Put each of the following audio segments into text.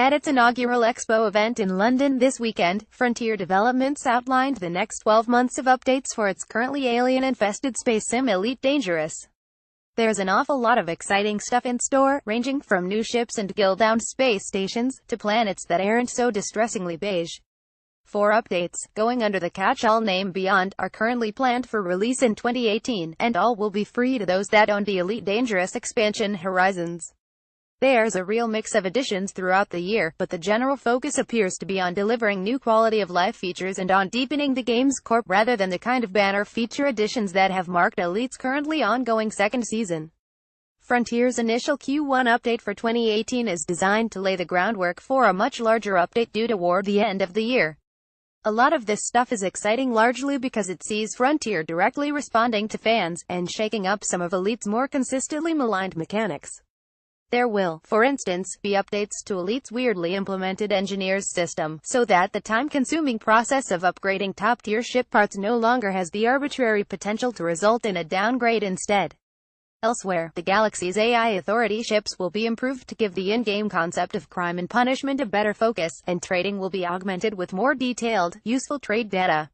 At its inaugural expo event in London this weekend, Frontier Developments outlined the next 12 months of updates for its currently alien-infested space sim Elite Dangerous. There's an awful lot of exciting stuff in store, ranging from new ships and guild-bound space stations, to planets that aren't so distressingly beige. 4 updates, going under the catch-all name Beyond, are currently planned for release in 2018, and all will be free to those that own the Elite Dangerous expansion Horizons. There's a real mix of additions throughout the year, but the general focus appears to be on delivering new quality-of-life features and on deepening the game's core, rather than the kind of banner feature additions that have marked Elite's currently ongoing second season. Frontier's initial Q1 update for 2018 is designed to lay the groundwork for a much larger update due toward the end of the year. A lot of this stuff is exciting largely because it sees Frontier directly responding to fans, and shaking up some of Elite's more consistently maligned mechanics. There will, for instance, be updates to Elite's weirdly implemented engineers system, so that the time-consuming process of upgrading top-tier ship parts no longer has the arbitrary potential to result in a downgrade instead. Elsewhere, the galaxy's AI authority ships will be improved to give the in-game concept of crime and punishment a better focus, and trading will be augmented with more detailed, useful trade data.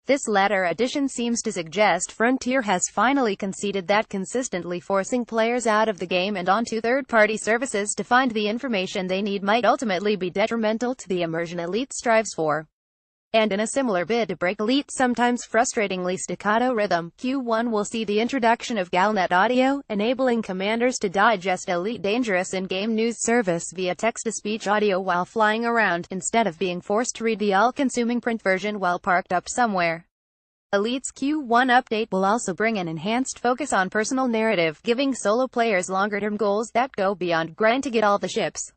This latter addition seems to suggest Frontier has finally conceded that consistently forcing players out of the game and onto third-party services to find the information they need might ultimately be detrimental to the immersion Elite strives for. And in a similar bid to break Elite's sometimes frustratingly staccato rhythm, Q1 will see the introduction of Galnet audio, enabling commanders to digest Elite Dangerous in-game news service via text-to-speech audio while flying around, instead of being forced to read the all-consuming print version while parked up somewhere. Elite's Q1 update will also bring an enhanced focus on personal narrative, giving solo players longer-term goals that go beyond grind to get all the ships.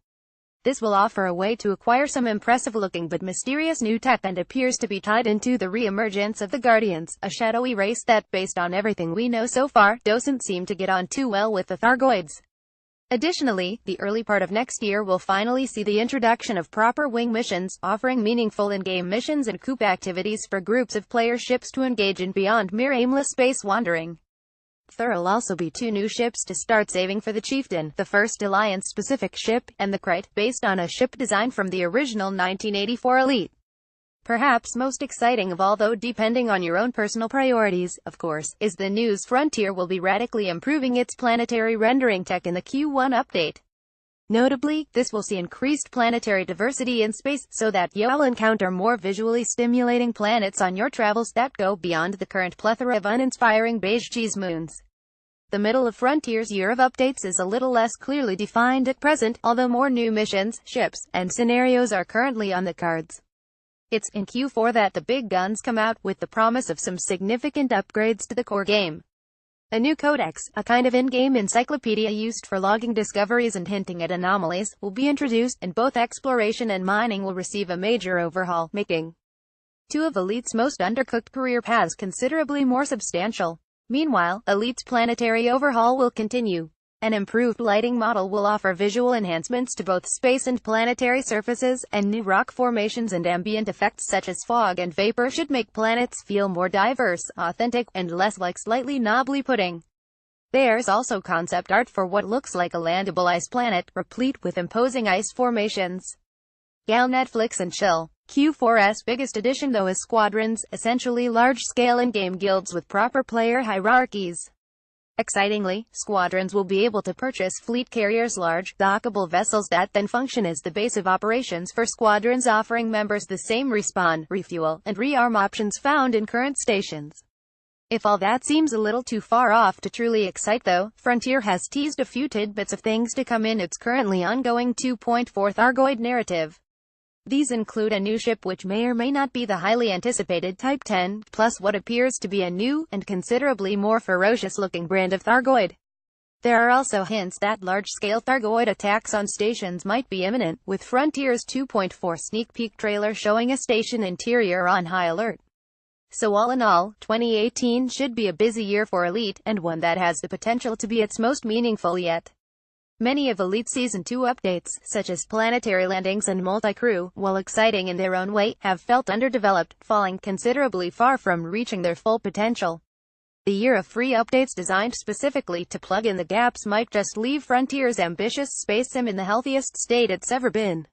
This will offer a way to acquire some impressive-looking but mysterious new tech, and appears to be tied into the re-emergence of the Guardians, a shadowy race that, based on everything we know so far, doesn't seem to get on too well with the Thargoids. Additionally, the early part of next year will finally see the introduction of proper wing missions, offering meaningful in-game missions and coup activities for groups of player ships to engage in beyond mere aimless space wandering. There'll also be 2 new ships to start saving for the Chieftain, the first Alliance-specific ship, and the Krait, based on a ship design from the original 1984 Elite. Perhaps most exciting of all, though depending on your own personal priorities, of course, is the news Frontier will be radically improving its planetary rendering tech in the Q1 update. Notably, this will see increased planetary diversity in space, so that you'll encounter more visually stimulating planets on your travels that go beyond the current plethora of uninspiring beige cheese moons. The middle of Frontier's year of updates is a little less clearly defined at present, although more new missions, ships, and scenarios are currently on the cards. It's in Q4 that the big guns come out, with the promise of some significant upgrades to the core game. A new codex, a kind of in-game encyclopedia used for logging discoveries and hinting at anomalies, will be introduced, and both exploration and mining will receive a major overhaul, making 2 of Elite's most undercooked career paths considerably more substantial. Meanwhile, Elite's planetary overhaul will continue. An improved lighting model will offer visual enhancements to both space and planetary surfaces, and new rock formations and ambient effects such as fog and vapor should make planets feel more diverse, authentic, and less like slightly knobbly pudding. There's also concept art for what looks like a landable ice planet, replete with imposing ice formations. Gal Netflix and chill. Q4's biggest addition though is Squadrons, essentially large-scale in-game guilds with proper player hierarchies. Excitingly, Squadrons will be able to purchase fleet carriers, large, dockable vessels that then function as the base of operations for squadrons, offering members the same respawn, refuel, and rearm options found in current stations. If all that seems a little too far off to truly excite though, Frontier has teased a few tidbits of things to come in its currently ongoing 2.4 Thargoid narrative. These include a new ship which may or may not be the highly anticipated Type 10, plus what appears to be a new, and considerably more ferocious-looking brand of Thargoid. There are also hints that large-scale Thargoid attacks on stations might be imminent, with Frontier's 2.4 sneak peek trailer showing a station interior on high alert. So all in all, 2018 should be a busy year for Elite, and one that has the potential to be its most meaningful yet. Many of Elite Season 2 updates, such as planetary landings and multi-crew, while exciting in their own way, have felt underdeveloped, falling considerably far from reaching their full potential. The year of free updates designed specifically to plug in the gaps might just leave Frontier's ambitious space sim in the healthiest state it's ever been.